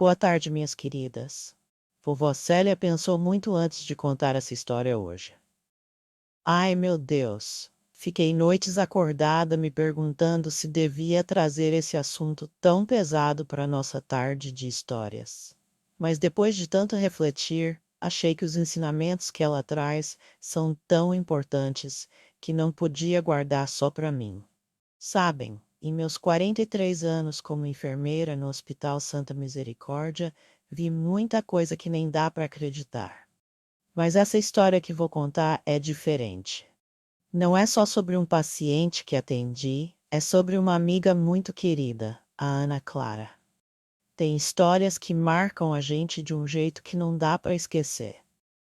Boa tarde, minhas queridas. Vovó Célia pensou muito antes de contar essa história hoje. Ai, meu Deus! Fiquei noites acordada me perguntando se devia trazer esse assunto tão pesado para nossa tarde de histórias. Mas depois de tanto refletir, achei que os ensinamentos que ela traz são tão importantes que não podia guardar só para mim. Sabem, em meus 43 anos como enfermeira no Hospital Santa Misericórdia, vi muita coisa que nem dá para acreditar. Mas essa história que vou contar é diferente. Não é só sobre um paciente que atendi, é sobre uma amiga muito querida, a Ana Clara. Tem histórias que marcam a gente de um jeito que não dá para esquecer.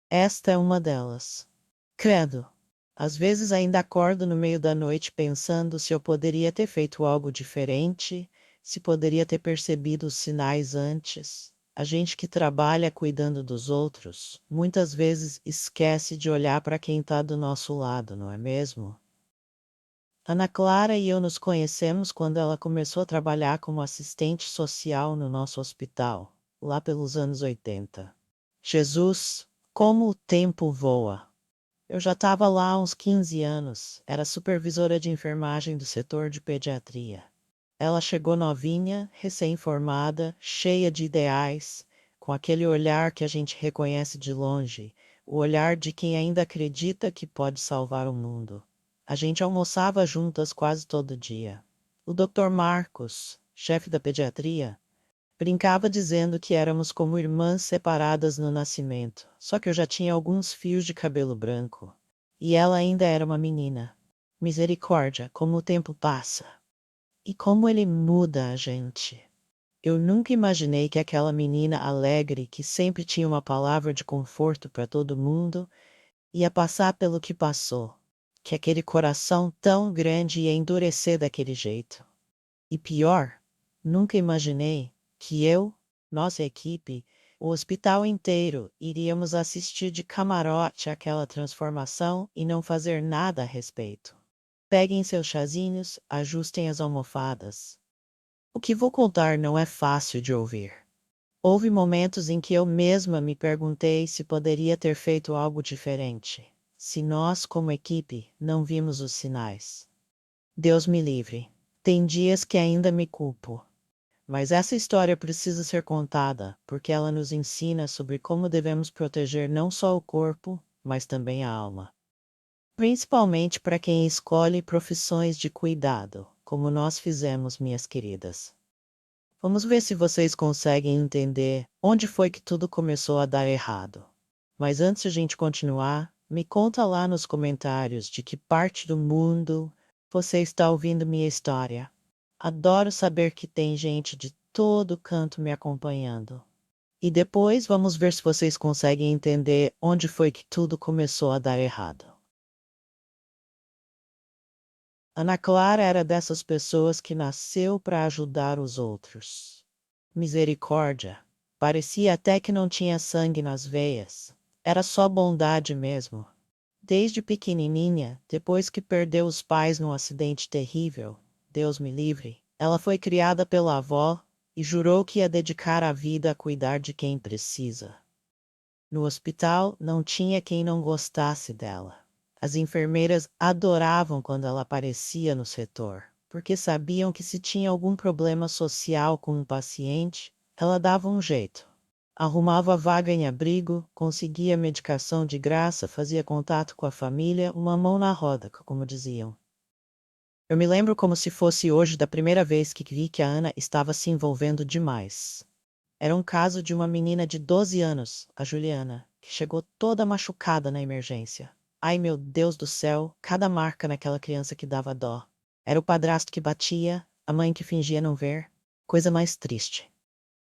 Esta é uma delas. Credo! Às vezes ainda acordo no meio da noite pensando se eu poderia ter feito algo diferente, se poderia ter percebido os sinais antes. A gente que trabalha cuidando dos outros, muitas vezes esquece de olhar para quem está do nosso lado, não é mesmo? Ana Clara e eu nos conhecemos quando ela começou a trabalhar como assistente social no nosso hospital, lá pelos anos 80. Jesus, como o tempo voa! Eu já estava lá há uns 15 anos, era supervisora de enfermagem do setor de pediatria. Ela chegou novinha, recém-formada, cheia de ideais, com aquele olhar que a gente reconhece de longe, o olhar de quem ainda acredita que pode salvar o mundo. A gente almoçava juntas quase todo dia. O Dr. Marcos, chefe da pediatria, brincava dizendo que éramos como irmãs separadas no nascimento, só que eu já tinha alguns fios de cabelo branco. E ela ainda era uma menina. Misericórdia, como o tempo passa. E como ele muda a gente. Eu nunca imaginei que aquela menina alegre, que sempre tinha uma palavra de conforto para todo mundo, ia passar pelo que passou. Que aquele coração tão grande ia endurecer daquele jeito. E pior, nunca imaginei que eu, nossa equipe, o hospital inteiro iríamos assistir de camarote àquela transformação e não fazer nada a respeito. Peguem seus chazinhos, ajustem as almofadas. O que vou contar não é fácil de ouvir. Houve momentos em que eu mesma me perguntei se poderia ter feito algo diferente, se nós, como equipe, não vimos os sinais. Deus me livre. Tem dias que ainda me culpo. Mas essa história precisa ser contada, porque ela nos ensina sobre como devemos proteger não só o corpo, mas também a alma. Principalmente para quem escolhe profissões de cuidado, como nós fizemos, minhas queridas. Vamos ver se vocês conseguem entender onde foi que tudo começou a dar errado. Mas antes de a gente continuar, me conta lá nos comentários de que parte do mundo você está ouvindo minha história. Adoro saber que tem gente de todo canto me acompanhando. E depois vamos ver se vocês conseguem entender onde foi que tudo começou a dar errado. Ana Clara era dessas pessoas que nasceu para ajudar os outros. Misericórdia. Parecia até que não tinha sangue nas veias. Era só bondade mesmo. Desde pequenininha, depois que perdeu os pais num acidente terrível, Deus me livre, ela foi criada pela avó e jurou que ia dedicar a vida a cuidar de quem precisa. No hospital, não tinha quem não gostasse dela. As enfermeiras adoravam quando ela aparecia no setor, porque sabiam que se tinha algum problema social com um paciente, ela dava um jeito. Arrumava vaga em abrigo, conseguia medicação de graça, fazia contato com a família, uma mão na roda, como diziam. Eu me lembro como se fosse hoje da primeira vez que vi que a Ana estava se envolvendo demais. Era um caso de uma menina de 12 anos, a Juliana, que chegou toda machucada na emergência. Ai, meu Deus do céu, cada marca naquela criança que dava dó. Era o padrasto que batia, a mãe que fingia não ver. Coisa mais triste.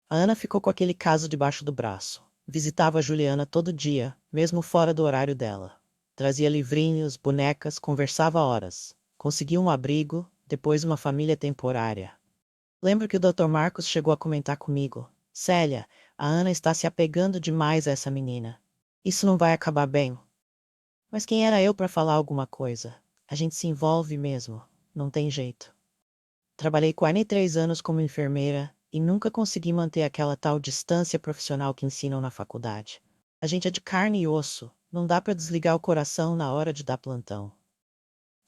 A Ana ficou com aquele caso debaixo do braço. Visitava a Juliana todo dia, mesmo fora do horário dela. Trazia livrinhos, bonecas, conversava horas. Conseguiu um abrigo, depois uma família temporária. Lembro que o Dr. Marcos chegou a comentar comigo: Célia, a Ana está se apegando demais a essa menina. Isso não vai acabar bem. Mas quem era eu para falar alguma coisa? A gente se envolve mesmo, não tem jeito. Trabalhei 43 anos como enfermeira e nunca consegui manter aquela tal distância profissional que ensinam na faculdade. A gente é de carne e osso, não dá para desligar o coração na hora de dar plantão.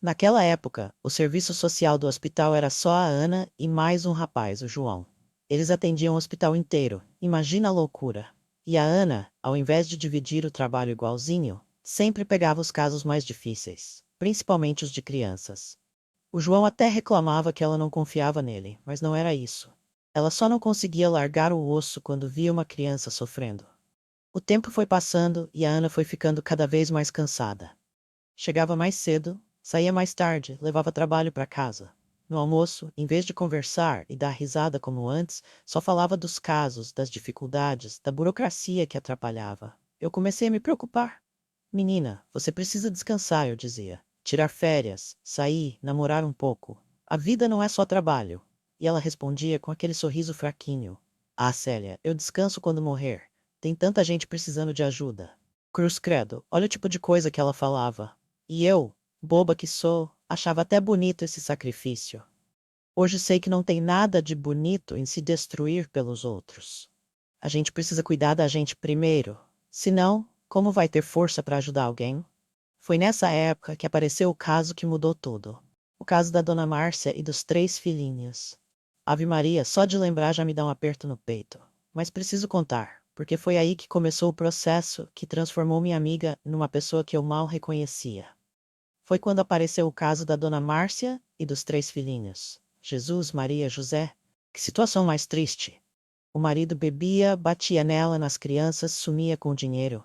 Naquela época, o serviço social do hospital era só a Ana e mais um rapaz, o João. Eles atendiam o hospital inteiro, imagina a loucura. E a Ana, ao invés de dividir o trabalho igualzinho, sempre pegava os casos mais difíceis, principalmente os de crianças. O João até reclamava que ela não confiava nele, mas não era isso. Ela só não conseguia largar o osso quando via uma criança sofrendo. O tempo foi passando e a Ana foi ficando cada vez mais cansada. Chegava mais cedo, saía mais tarde, levava trabalho para casa. No almoço, em vez de conversar e dar risada como antes, só falava dos casos, das dificuldades, da burocracia que atrapalhava. Eu comecei a me preocupar. Menina, você precisa descansar, eu dizia. Tirar férias, sair, namorar um pouco. A vida não é só trabalho. E ela respondia com aquele sorriso fraquinho. Ah, Célia, eu descanso quando morrer. Tem tanta gente precisando de ajuda. Cruz credo, olha o tipo de coisa que ela falava. E eu, boba que sou, achava até bonito esse sacrifício. Hoje sei que não tem nada de bonito em se destruir pelos outros. A gente precisa cuidar da gente primeiro. Senão, como vai ter força para ajudar alguém? Foi nessa época que apareceu o caso que mudou tudo. O caso da Dona Márcia e dos 3 filhinhos. Ave Maria, só de lembrar já me dá um aperto no peito. Mas preciso contar, porque foi aí que começou o processo que transformou minha amiga numa pessoa que eu mal reconhecia. Foi quando apareceu o caso da Dona Márcia e dos 3 filhinhos. Jesus, Maria, José. Que situação mais triste. O marido bebia, batia nela, nas crianças, sumia com o dinheiro.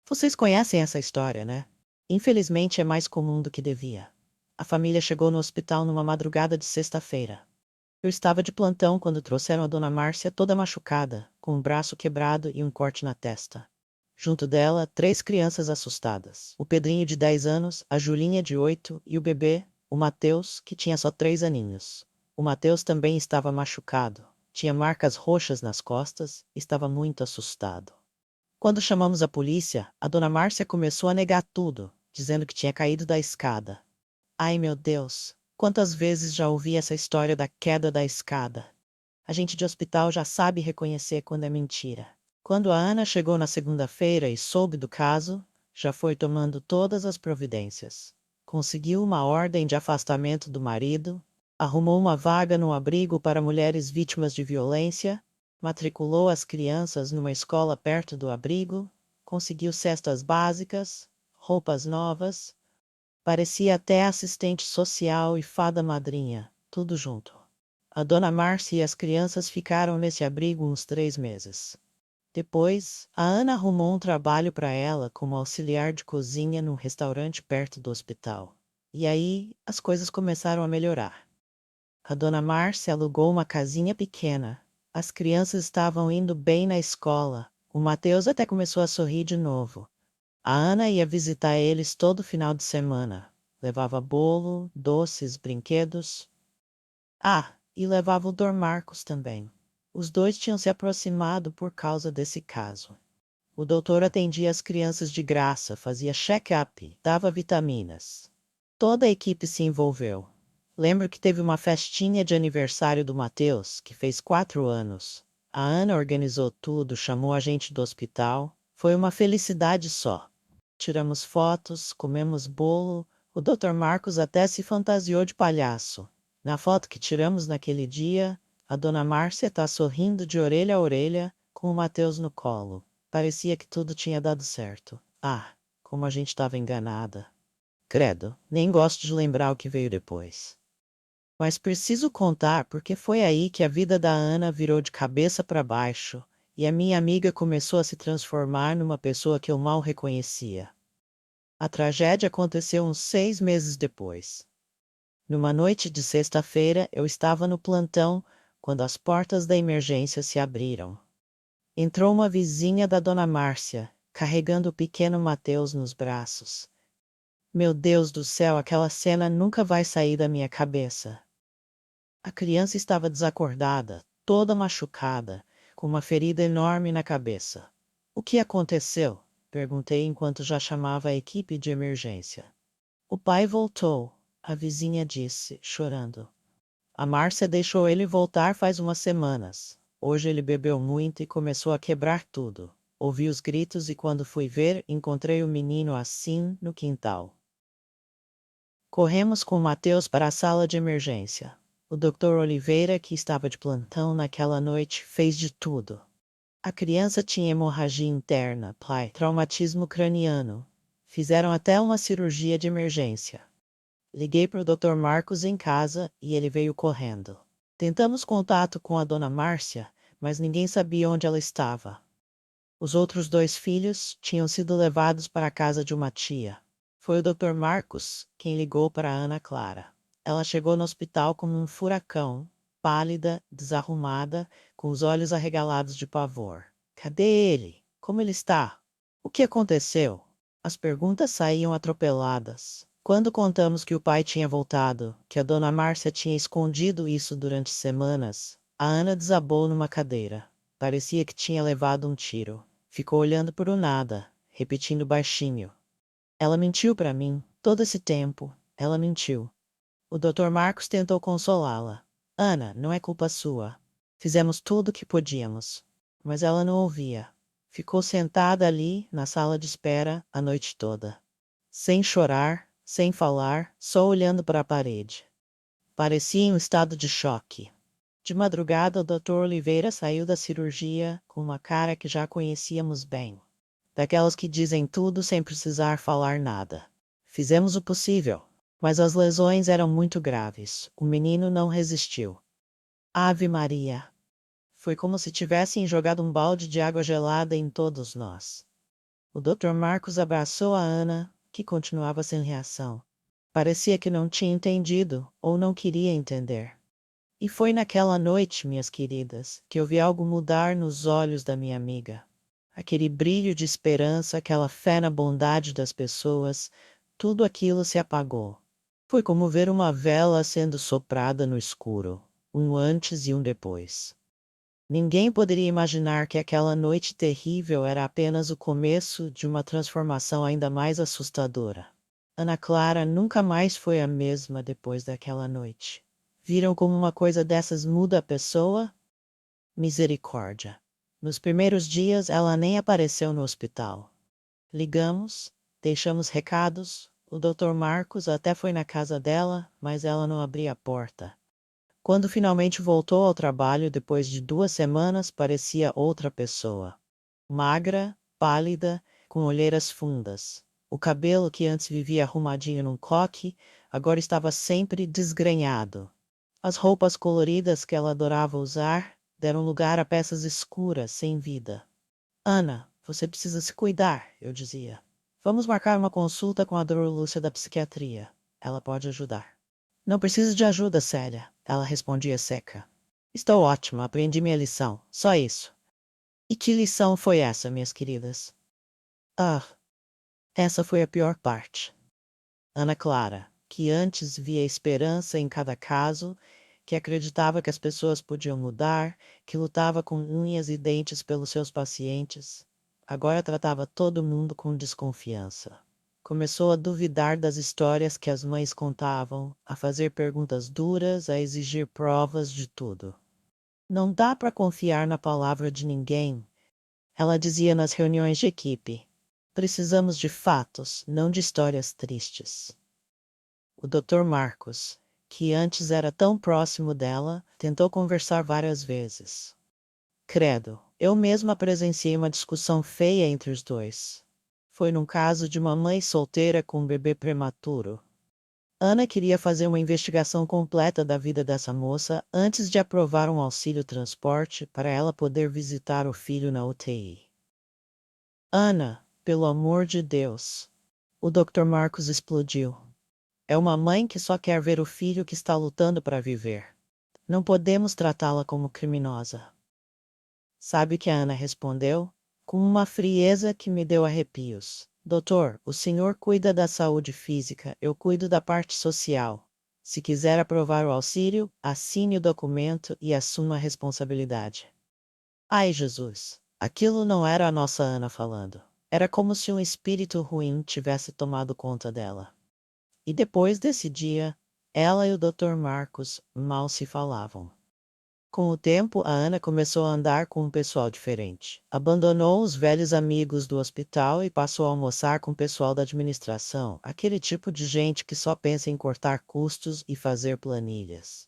Vocês conhecem essa história, né? Infelizmente é mais comum do que devia. A família chegou no hospital numa madrugada de sexta-feira. Eu estava de plantão quando trouxeram a Dona Márcia toda machucada, com um braço quebrado e um corte na testa. Junto dela, 3 crianças assustadas. O Pedrinho de 10 anos, a Julinha de 8 e o bebê, o Mateus, que tinha só 3 aninhos. O Mateus também estava machucado. Tinha marcas roxas nas costas, estava muito assustado. Quando chamamos a polícia, a Dona Márcia começou a negar tudo, dizendo que tinha caído da escada. Ai, meu Deus, quantas vezes já ouvi essa história da queda da escada. A gente de hospital já sabe reconhecer quando é mentira. Quando a Ana chegou na segunda-feira e soube do caso, já foi tomando todas as providências. Conseguiu uma ordem de afastamento do marido, arrumou uma vaga no abrigo para mulheres vítimas de violência, matriculou as crianças numa escola perto do abrigo, conseguiu cestas básicas, roupas novas, parecia até assistente social e fada madrinha, tudo junto. A Dona Márcia e as crianças ficaram nesse abrigo uns 3 meses. Depois, a Ana arrumou um trabalho para ela como auxiliar de cozinha num restaurante perto do hospital. E aí, as coisas começaram a melhorar. A Dona Márcia alugou uma casinha pequena. As crianças estavam indo bem na escola. O Mateus até começou a sorrir de novo. A Ana ia visitar eles todo final de semana. Levava bolo, doces, brinquedos. Ah, e levava o Dr. Marcos também. Os dois tinham se aproximado por causa desse caso. O doutor atendia as crianças de graça, fazia check-up, dava vitaminas. Toda a equipe se envolveu. Lembro que teve uma festinha de aniversário do Mateus, que fez 4 anos. A Ana organizou tudo, chamou a gente do hospital. Foi uma felicidade só. Tiramos fotos, comemos bolo. O Dr. Marcos até se fantasiou de palhaço. Na foto que tiramos naquele dia, a Dona Márcia está sorrindo de orelha a orelha, com o Mateus no colo. Parecia que tudo tinha dado certo. Ah, como a gente estava enganada. Credo, nem gosto de lembrar o que veio depois. Mas preciso contar porque foi aí que a vida da Ana virou de cabeça para baixo e a minha amiga começou a se transformar numa pessoa que eu mal reconhecia. A tragédia aconteceu uns 6 meses depois. Numa noite de sexta-feira, eu estava no plantão quando as portas da emergência se abriram. Entrou uma vizinha da Dona Márcia, carregando o pequeno Mateus nos braços. Meu Deus do céu, aquela cena nunca vai sair da minha cabeça. A criança estava desacordada, toda machucada, com uma ferida enorme na cabeça. O que aconteceu? Perguntei enquanto já chamava a equipe de emergência. O pai voltou, a vizinha disse, chorando. A Márcia deixou ele voltar faz umas semanas. Hoje ele bebeu muito e começou a quebrar tudo. Ouvi os gritos e quando fui ver, encontrei o menino assim, no quintal. Corremos com Mateus para a sala de emergência. O Dr. Oliveira, que estava de plantão naquela noite, fez de tudo. A criança tinha hemorragia interna, traumatismo craniano. Fizeram até uma cirurgia de emergência. Liguei para o Dr. Marcos em casa e ele veio correndo. Tentamos contato com a dona Márcia, mas ninguém sabia onde ela estava. Os outros dois filhos tinham sido levados para a casa de uma tia. Foi o Dr. Marcos quem ligou para a Ana Clara. Ela chegou no hospital como um furacão, pálida, desarrumada, com os olhos arregalados de pavor. Cadê ele? Como ele está? O que aconteceu? As perguntas saíam atropeladas. Quando contamos que o pai tinha voltado, que a dona Márcia tinha escondido isso durante semanas, a Ana desabou numa cadeira. Parecia que tinha levado um tiro. Ficou olhando por o nada, repetindo baixinho. Ela mentiu para mim, todo esse tempo. Ela mentiu. O Dr. Marcos tentou consolá-la. Ana, não é culpa sua. Fizemos tudo o que podíamos. Mas ela não ouvia. Ficou sentada ali, na sala de espera, a noite toda. Sem chorar, sem falar, só olhando para a parede. Parecia em um estado de choque. De madrugada, o Dr. Oliveira saiu da cirurgia com uma cara que já conhecíamos bem. Daquelas que dizem tudo sem precisar falar nada. Fizemos o possível, mas as lesões eram muito graves. O menino não resistiu. Ave Maria! Foi como se tivessem jogado um balde de água gelada em todos nós. O Dr. Marcos abraçou a Ana, que continuava sem reação. Parecia que não tinha entendido ou não queria entender. E foi naquela noite, minhas queridas, que eu vi algo mudar nos olhos da minha amiga. Aquele brilho de esperança, aquela fé na bondade das pessoas, tudo aquilo se apagou. Foi como ver uma vela sendo soprada no escuro, um antes e um depois. Ninguém poderia imaginar que aquela noite terrível era apenas o começo de uma transformação ainda mais assustadora. Ana Clara nunca mais foi a mesma depois daquela noite. Viram como uma coisa dessas muda a pessoa? Misericórdia. Nos primeiros dias ela nem apareceu no hospital. Ligamos, deixamos recados, o Dr. Marcos até foi na casa dela, mas ela não abria a porta. Quando finalmente voltou ao trabalho depois de 2 semanas, parecia outra pessoa. Magra, pálida, com olheiras fundas. O cabelo que antes vivia arrumadinho num coque, agora estava sempre desgrenhado. As roupas coloridas que ela adorava usar deram lugar a peças escuras, sem vida. Ana, você precisa se cuidar, eu dizia. Vamos marcar uma consulta com a Dra. Lúcia da psiquiatria. Ela pode ajudar. Não preciso de ajuda, Célia, ela respondia seca. Estou ótima, aprendi minha lição, só isso. E que lição foi essa, minhas queridas? Ah, essa foi a pior parte. Ana Clara, que antes via esperança em cada caso, que acreditava que as pessoas podiam mudar, que lutava com unhas e dentes pelos seus pacientes, agora tratava todo mundo com desconfiança. Começou a duvidar das histórias que as mães contavam, a fazer perguntas duras, a exigir provas de tudo. Não dá para confiar na palavra de ninguém, ela dizia nas reuniões de equipe. Precisamos de fatos, não de histórias tristes. O Dr. Marcos, que antes era tão próximo dela, tentou conversar várias vezes. Credo, eu mesma presenciei uma discussão feia entre os dois. Foi num caso de uma mãe solteira com um bebê prematuro. Ana queria fazer uma investigação completa da vida dessa moça antes de aprovar um auxílio transporte para ela poder visitar o filho na UTI. Ana, pelo amor de Deus! O Dr. Marcos explodiu. É uma mãe que só quer ver o filho que está lutando para viver. Não podemos tratá-la como criminosa. Sabe o que a Ana respondeu? Com uma frieza que me deu arrepios. Doutor, o senhor cuida da saúde física, eu cuido da parte social. Se quiser aprovar o auxílio, assine o documento e assuma a responsabilidade. Ai, Jesus! Aquilo não era a nossa Ana falando. Era como se um espírito ruim tivesse tomado conta dela. E depois desse dia, Ela e o Dr. Marcos mal se falavam. Com o tempo, a Ana começou a andar com um pessoal diferente. Abandonou os velhos amigos do hospital e passou a almoçar com o pessoal da administração, aquele tipo de gente que só pensa em cortar custos e fazer planilhas.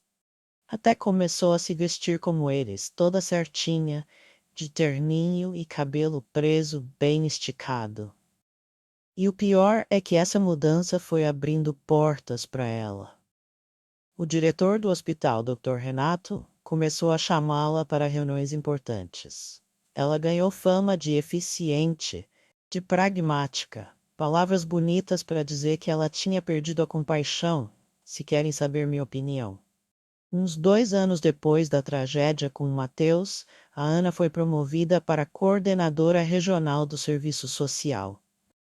Até começou a se vestir como eles, toda certinha, de terninho e cabelo preso bem esticado. E o pior é que essa mudança foi abrindo portas para ela. O diretor do hospital, Dr. Renato, começou a chamá-la para reuniões importantes. Ela ganhou fama de eficiente, de pragmática, palavras bonitas para dizer que ela tinha perdido a compaixão, se querem saber minha opinião. Uns 2 anos depois da tragédia com o Matheus, a Ana foi promovida para coordenadora regional do serviço social.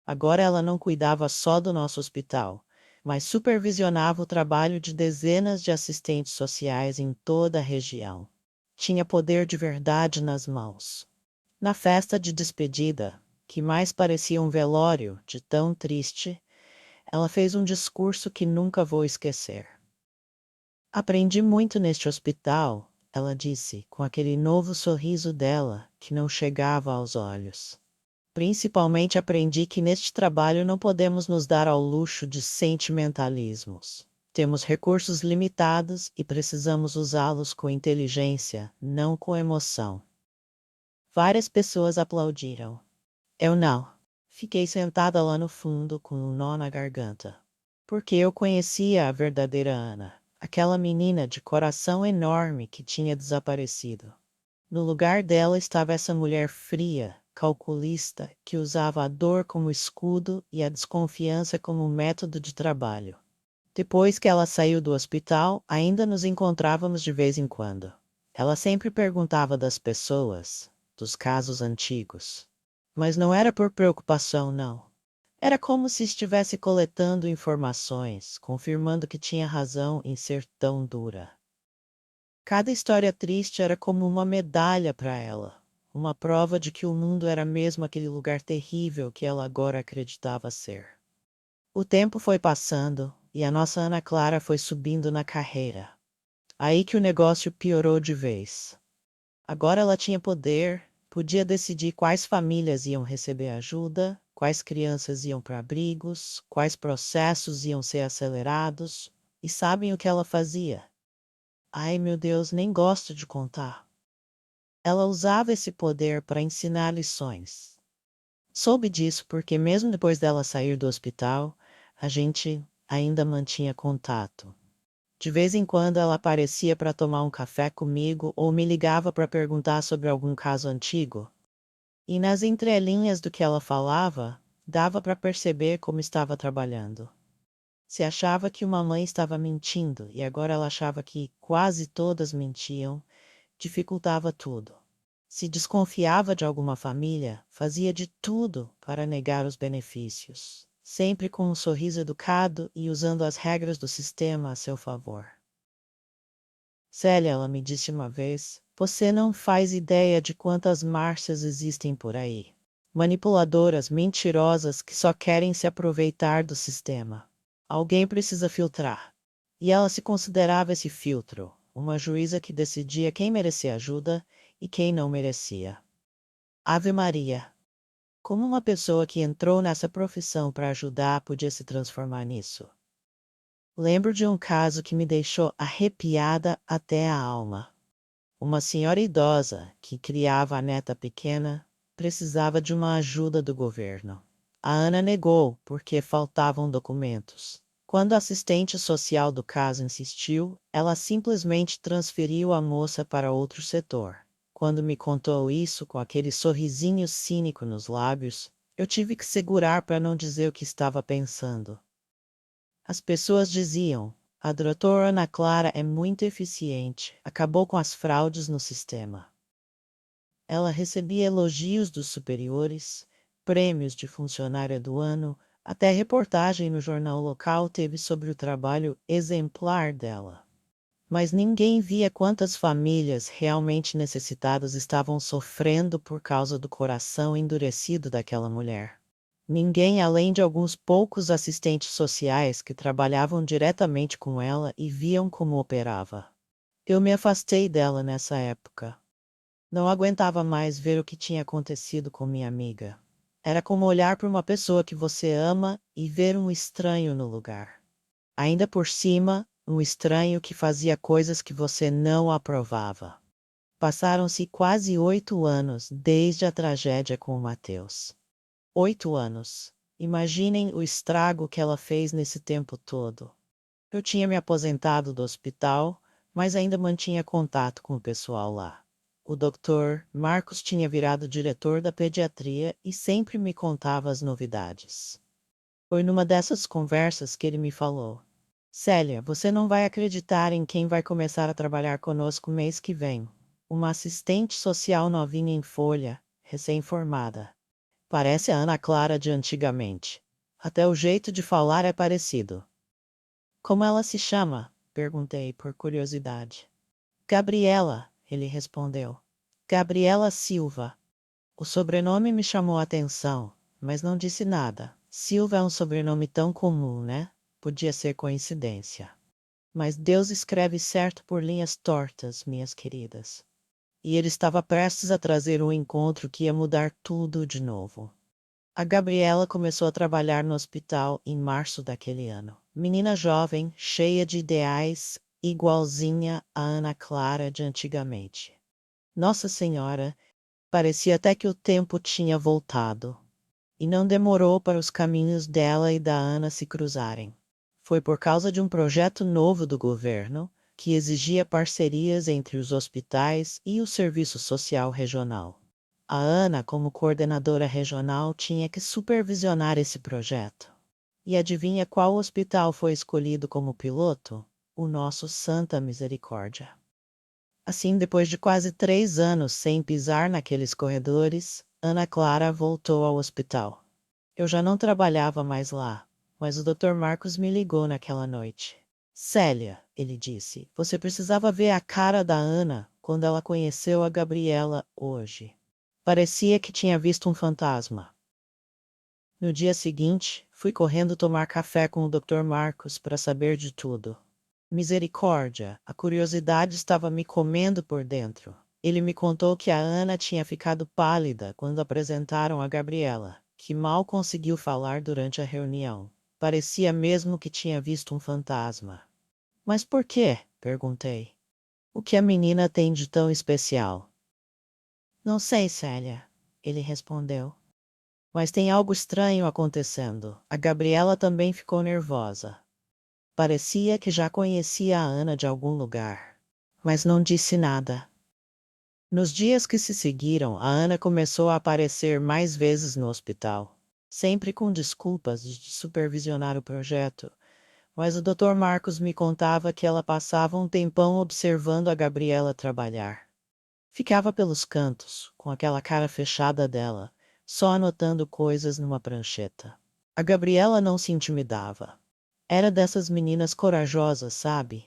Agora ela não cuidava só do nosso hospital, mas supervisionava o trabalho de dezenas de assistentes sociais em toda a região. Tinha poder de verdade nas mãos. Na festa de despedida, que mais parecia um velório de tão triste, ela fez um discurso que nunca vou esquecer. Aprendi muito neste hospital, ela disse, com aquele novo sorriso dela que não chegava aos olhos. Principalmente aprendi que neste trabalho não podemos nos dar ao luxo de sentimentalismos. Temos recursos limitados e precisamos usá-los com inteligência, não com emoção. Várias pessoas aplaudiram. Eu não. Fiquei sentada lá no fundo com um nó na garganta. Porque eu conhecia a verdadeira Ana, aquela menina de coração enorme que tinha desaparecido. No lugar dela estava essa mulher fria, calculista, que usava a dor como escudo e a desconfiança como método de trabalho. Depois que ela saiu do hospital, ainda nos encontrávamos de vez em quando. Ela sempre perguntava das pessoas, dos casos antigos. Mas não era por preocupação, não. Era como se estivesse coletando informações, confirmando que tinha razão em ser tão dura. Cada história triste era como uma medalha para ela, uma prova de que o mundo era mesmo aquele lugar terrível que ela agora acreditava ser. O tempo foi passando e a nossa Ana Clara foi subindo na carreira. Aí que o negócio piorou de vez. Agora ela tinha poder, podia decidir quais famílias iam receber ajuda, quais crianças iam para abrigos, quais processos iam ser acelerados, e sabem o que ela fazia? Ai, meu Deus, nem gosto de contar. Ela usava esse poder para ensinar lições. Soube disso porque, mesmo depois dela sair do hospital, a gente ainda mantinha contato. De vez em quando ela aparecia para tomar um café comigo ou me ligava para perguntar sobre algum caso antigo. E nas entrelinhas do que ela falava, dava para perceber como estava trabalhando. Se achava que uma mãe estava mentindo e agora ela achava que quase todas mentiam, dificultava tudo. Se desconfiava de alguma família, fazia de tudo para negar os benefícios, sempre com um sorriso educado e usando as regras do sistema a seu favor. Célia, ela me disse uma vez, você não faz ideia de quantas Márcias existem por aí. Manipuladoras mentirosas que só querem se aproveitar do sistema. Alguém precisa filtrar. E ela se considerava esse filtro, uma juíza que decidia quem merecia ajuda e quem não merecia. Ave Maria! Como uma pessoa que entrou nessa profissão para ajudar podia se transformar nisso? Lembro de um caso que me deixou arrepiada até a alma. Uma senhora idosa que criava a neta pequena precisava de uma ajuda do governo. A Ana negou porque faltavam documentos. Quando a assistente social do caso insistiu, ela simplesmente transferiu a moça para outro setor. Quando me contou isso com aquele sorrisinho cínico nos lábios, eu tive que segurar para não dizer o que estava pensando. As pessoas diziam: a doutora Ana Clara é muito eficiente, acabou com as fraudes no sistema. Ela recebia elogios dos superiores, prêmios de funcionária do ano, até reportagem no jornal local teve sobre o trabalho exemplar dela. Mas ninguém via quantas famílias realmente necessitadas estavam sofrendo por causa do coração endurecido daquela mulher. Ninguém além de alguns poucos assistentes sociais que trabalhavam diretamente com ela e viam como operava. Eu me afastei dela nessa época. Não aguentava mais ver o que tinha acontecido com minha amiga. Era como olhar para uma pessoa que você ama e ver um estranho no lugar. Ainda por cima, um estranho que fazia coisas que você não aprovava. Passaram-se quase 8 anos desde a tragédia com o Matheus. 8 anos. Imaginem o estrago que ela fez nesse tempo todo. Eu tinha me aposentado do hospital, mas ainda mantinha contato com o pessoal lá. O Dr. Marcos tinha virado diretor da pediatria e sempre me contava as novidades. Foi numa dessas conversas que ele me falou: Célia, você não vai acreditar em quem vai começar a trabalhar conosco mês que vem. Uma assistente social novinha em folha, recém-formada. Parece a Ana Clara de antigamente. Até o jeito de falar é parecido. Como ela se chama? Perguntei por curiosidade. Gabriela, ele respondeu. Gabriela Silva. O sobrenome me chamou a atenção, mas não disse nada. Silva é um sobrenome tão comum, né? Podia ser coincidência. Mas Deus escreve certo por linhas tortas, minhas queridas. E ele estava prestes a trazer um encontro que ia mudar tudo de novo. A Gabriela começou a trabalhar no hospital em março daquele ano. Menina jovem, cheia de ideais, igualzinha a Ana Clara de antigamente. Nossa Senhora, parecia até que o tempo tinha voltado. E não demorou para os caminhos dela e da Ana se cruzarem. Foi por causa de um projeto novo do governo, que exigia parcerias entre os hospitais e o Serviço Social Regional. A Ana, como coordenadora regional, tinha que supervisionar esse projeto. E adivinha qual hospital foi escolhido como piloto? O nosso Santa Misericórdia. Assim, depois de quase 3 anos sem pisar naqueles corredores, Ana Clara voltou ao hospital. Eu já não trabalhava mais lá, mas o Dr. Marcos me ligou naquela noite. Célia, ele disse, você precisava ver a cara da Ana quando ela conheceu a Gabriela hoje. Parecia que tinha visto um fantasma. No dia seguinte, fui correndo tomar café com o Dr. Marcos para saber de tudo. Misericórdia, a curiosidade estava me comendo por dentro. Ele me contou que a Ana tinha ficado pálida quando apresentaram a Gabriela, que mal conseguiu falar durante a reunião. Parecia mesmo que tinha visto um fantasma. Mas por quê? Perguntei. O que a menina tem de tão especial? Não sei, Célia, ele respondeu. Mas tem algo estranho acontecendo. A Gabriela também ficou nervosa. Parecia que já conhecia a Ana de algum lugar, mas não disse nada. Nos dias que se seguiram, a Ana começou a aparecer mais vezes no hospital, sempre com desculpas de supervisionar o projeto, mas o Dr. Marcos me contava que ela passava um tempão observando a Gabriela trabalhar. Ficava pelos cantos, com aquela cara fechada dela, só anotando coisas numa prancheta. A Gabriela não se intimidava. Era dessas meninas corajosas, sabe?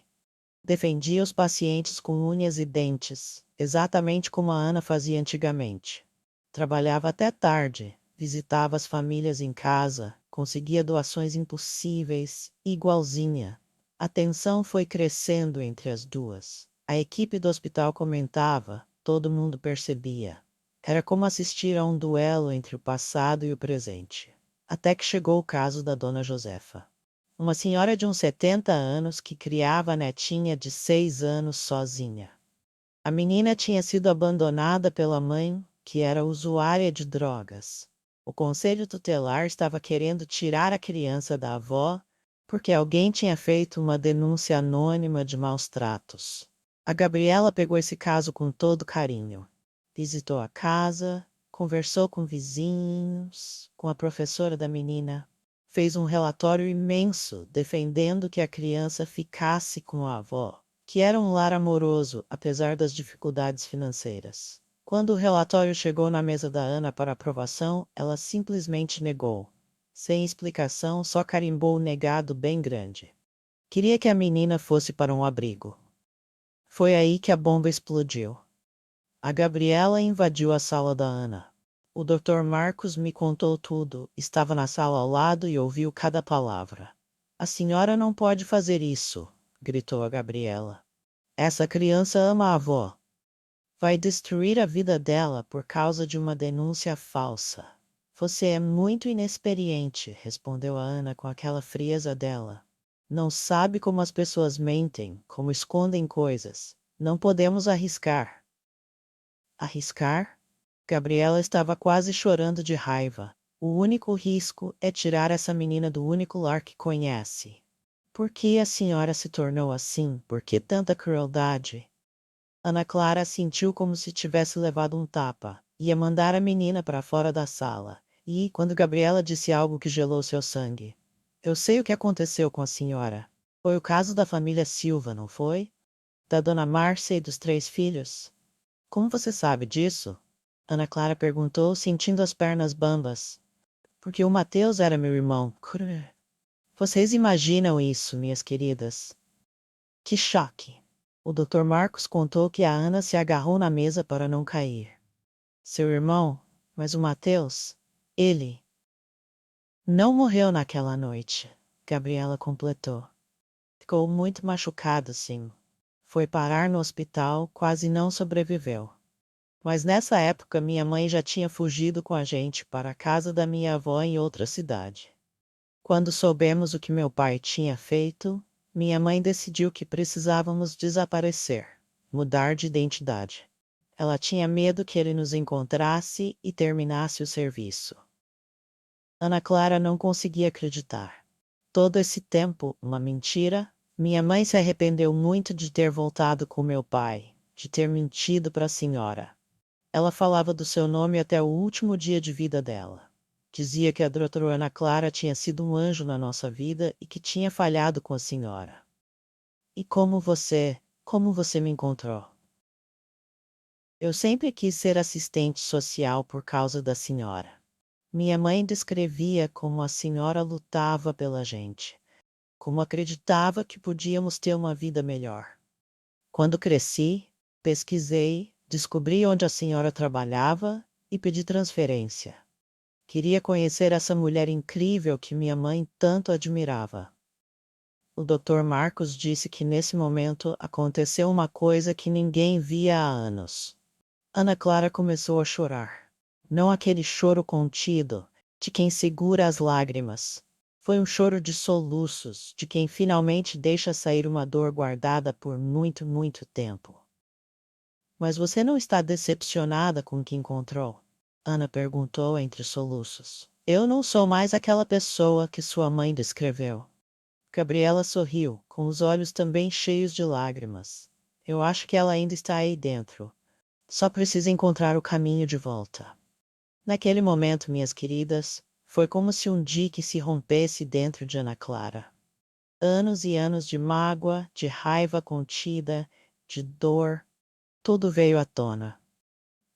Defendia os pacientes com unhas e dentes, exatamente como a Ana fazia antigamente. Trabalhava até tarde, visitava as famílias em casa, conseguia doações impossíveis, igualzinha. A tensão foi crescendo entre as duas. A equipe do hospital comentava, todo mundo percebia. Era como assistir a um duelo entre o passado e o presente. Até que chegou o caso da dona Josefa. Uma senhora de uns 70 anos que criava a netinha de 6 anos sozinha. A menina tinha sido abandonada pela mãe, que era usuária de drogas. O conselho tutelar estava querendo tirar a criança da avó, porque alguém tinha feito uma denúncia anônima de maus tratos. A Gabriela pegou esse caso com todo carinho. Visitou a casa, conversou com vizinhos, com a professora da menina. Fez um relatório imenso defendendo que a criança ficasse com a avó, que era um lar amoroso, apesar das dificuldades financeiras. Quando o relatório chegou na mesa da Ana para aprovação, ela simplesmente negou. Sem explicação, só carimbou o negado bem grande. Queria que a menina fosse para um abrigo. Foi aí que a bomba explodiu. A Gabriela invadiu a sala da Ana. O Dr. Marcos me contou tudo, estava na sala ao lado e ouviu cada palavra. A senhora não pode fazer isso, gritou a Gabriela. Essa criança ama a avó. Vai destruir a vida dela por causa de uma denúncia falsa. Você é muito inexperiente, respondeu a Ana com aquela frieza dela. Não sabe como as pessoas mentem, como escondem coisas. Não podemos arriscar. Arriscar? Gabriela estava quase chorando de raiva. O único risco é tirar essa menina do único lar que conhece. Por que a senhora se tornou assim? Por que tanta crueldade? Ana Clara sentiu como se tivesse levado um tapa. Ia mandar a menina para fora da sala. E, quando Gabriela disse algo que gelou seu sangue. Eu sei o que aconteceu com a senhora. Foi o caso da família Silva, não foi? Da dona Márcia e dos 3 filhos? Como você sabe disso? Ana Clara perguntou, sentindo as pernas bambas. Porque o Mateus era meu irmão. Vocês imaginam isso, minhas queridas? Que choque! O Dr. Marcos contou que a Ana se agarrou na mesa para não cair. Seu irmão, mas o Mateus, ele não morreu naquela noite, Gabriela completou. Ficou muito machucado, sim. Foi parar no hospital, quase não sobreviveu. Mas nessa época minha mãe já tinha fugido com a gente para a casa da minha avó em outra cidade. Quando soubemos o que meu pai tinha feito, minha mãe decidiu que precisávamos desaparecer, mudar de identidade. Ela tinha medo que ele nos encontrasse e terminasse o serviço. Ana Clara não conseguia acreditar. Todo esse tempo, uma mentira? Minha mãe se arrependeu muito de ter voltado com meu pai, de ter mentido para a senhora. Ela falava do seu nome até o último dia de vida dela. Dizia que a doutora Ana Clara tinha sido um anjo na nossa vida e que tinha falhado com a senhora. E como você me encontrou? Eu sempre quis ser assistente social por causa da senhora. Minha mãe descrevia como a senhora lutava pela gente, como acreditava que podíamos ter uma vida melhor. Quando cresci, pesquisei, descobri onde a senhora trabalhava e pedi transferência. Queria conhecer essa mulher incrível que minha mãe tanto admirava. O Dr. Marcos disse que nesse momento aconteceu uma coisa que ninguém via há anos. Ana Clara começou a chorar. Não aquele choro contido, de quem segura as lágrimas. Foi um choro de soluços, de quem finalmente deixa sair uma dor guardada por muito, muito tempo. Mas você não está decepcionada com o que encontrou? Ana perguntou entre soluços. Eu não sou mais aquela pessoa que sua mãe descreveu. Gabriela sorriu, com os olhos também cheios de lágrimas. Eu acho que ela ainda está aí dentro. Só precisa encontrar o caminho de volta. Naquele momento, minhas queridas, foi como se um dique se rompesse dentro de Ana Clara. Anos e anos de mágoa, de raiva contida, de dor, tudo veio à tona.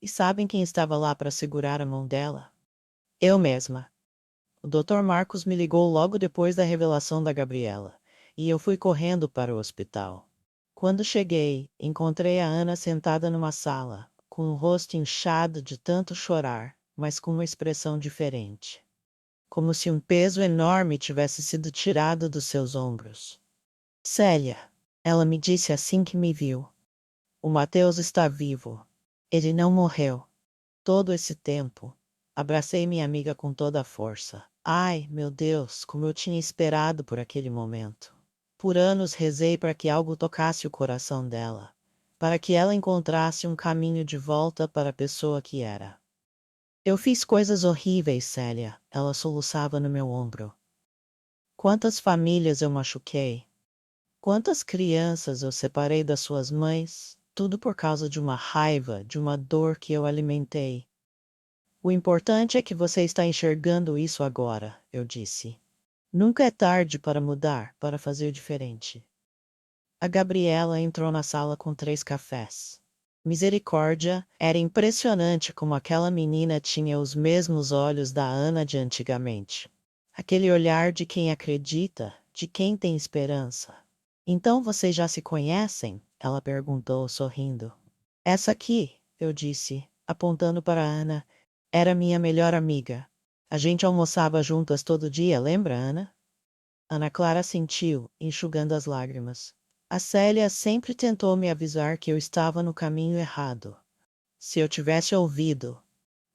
E sabem quem estava lá para segurar a mão dela? Eu mesma. O Dr. Marcos me ligou logo depois da revelação da Gabriela, e eu fui correndo para o hospital. Quando cheguei, encontrei a Ana sentada numa sala, com o rosto inchado de tanto chorar, mas com uma expressão diferente. Como se um peso enorme tivesse sido tirado dos seus ombros. Célia, ela me disse assim que me viu. O Mateus está vivo. Ele não morreu. Todo esse tempo, abracei minha amiga com toda a força. Ai, meu Deus, como eu tinha esperado por aquele momento. Por anos rezei para que algo tocasse o coração dela, para que ela encontrasse um caminho de volta para a pessoa que era. Eu fiz coisas horríveis, Célia, ela soluçava no meu ombro. Quantas famílias eu machuquei? Quantas crianças eu separei das suas mães? Tudo por causa de uma raiva, de uma dor que eu alimentei. O importante é que você está enxergando isso agora, eu disse. Nunca é tarde para mudar, para fazer diferente. A Gabriela entrou na sala com 3 cafés. Misericórdia, era impressionante como aquela menina tinha os mesmos olhos da Ana de antigamente. Aquele olhar de quem acredita, de quem tem esperança. Então vocês já se conhecem? Ela perguntou, sorrindo. Essa aqui, eu disse, apontando para Ana, Era minha melhor amiga. A gente almoçava juntas todo dia, lembra, Ana? Ana Clara assentiu, enxugando as lágrimas. A Célia sempre tentou me avisar que eu estava no caminho errado. Se eu tivesse ouvido.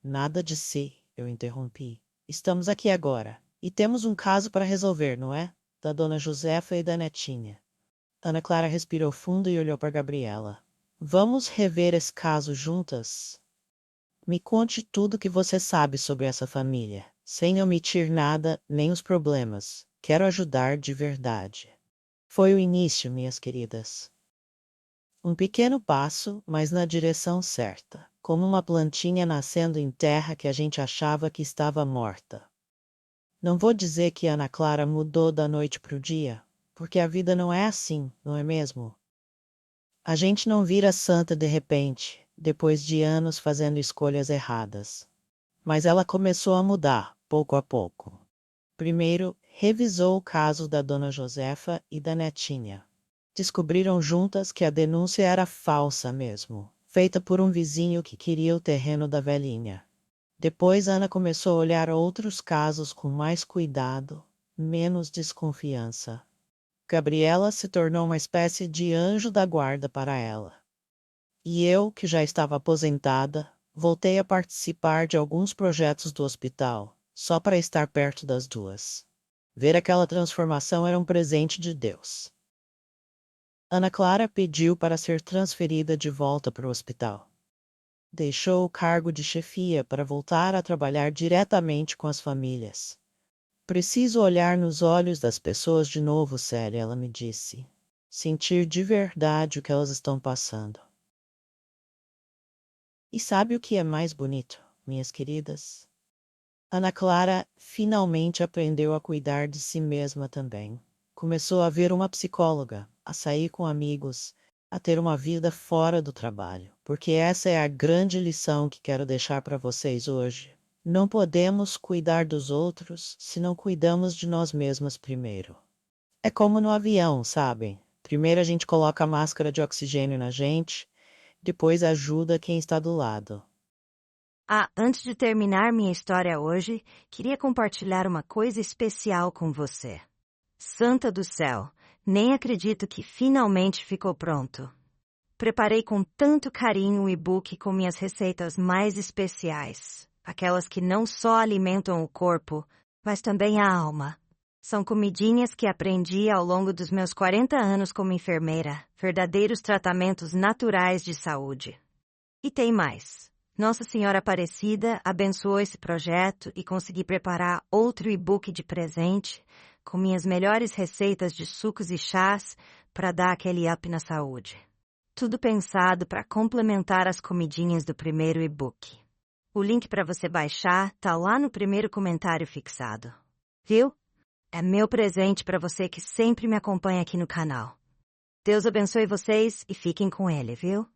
Nada de si, eu interrompi. Estamos aqui agora. E temos um caso para resolver, não é? Da dona Josefa e da netinha. Ana Clara respirou fundo e olhou para Gabriela. Vamos rever esse caso juntas? Me conte tudo o que você sabe sobre essa família, sem omitir nada, nem os problemas. Quero ajudar de verdade. Foi o início, minhas queridas. Um pequeno passo, mas na direção certa, como uma plantinha nascendo em terra que a gente achava que estava morta. Não vou dizer que Ana Clara mudou da noite para o dia, porque a vida não é assim, não é mesmo? A gente não vira santa de repente, depois de anos fazendo escolhas erradas. Mas ela começou a mudar, pouco a pouco. Primeiro, revisou o caso da dona Josefa e da netinha. Descobriram juntas que a denúncia era falsa mesmo, feita por um vizinho que queria o terreno da velhinha. Depois Ana começou a olhar outros casos com mais cuidado, menos desconfiança. Gabriela se tornou uma espécie de anjo da guarda para ela. E eu, que já estava aposentada, voltei a participar de alguns projetos do hospital, só para estar perto das duas. Ver aquela transformação era um presente de Deus. Ana Clara pediu para ser transferida de volta para o hospital. Deixou o cargo de chefia para voltar a trabalhar diretamente com as famílias. Preciso olhar nos olhos das pessoas de novo, Célia, ela me disse. Sentir de verdade o que elas estão passando. E sabe o que é mais bonito, minhas queridas? Ana Clara finalmente aprendeu a cuidar de si mesma também. Começou a ver uma psicóloga, a sair com amigos, a ter uma vida fora do trabalho. Porque essa é a grande lição que quero deixar para vocês hoje. Não podemos cuidar dos outros se não cuidamos de nós mesmas primeiro. É como no avião, sabem? Primeiro a gente coloca a máscara de oxigênio na gente, depois ajuda quem está do lado. Ah, antes de terminar minha história hoje, queria compartilhar uma coisa especial com você. Santa do céu, nem acredito que finalmente ficou pronto. Preparei com tanto carinho o e-book com minhas receitas mais especiais. Aquelas que não só alimentam o corpo, mas também a alma. São comidinhas que aprendi ao longo dos meus 40 anos como enfermeira, verdadeiros tratamentos naturais de saúde. E tem mais. Nossa Senhora Aparecida abençoou esse projeto e consegui preparar outro e-book de presente com minhas melhores receitas de sucos e chás para dar aquele up na saúde. Tudo pensado para complementar as comidinhas do primeiro e-book. O link para você baixar tá lá no primeiro comentário fixado. Viu? É meu presente para você que sempre me acompanha aqui no canal. Deus abençoe vocês e fiquem com ele, viu?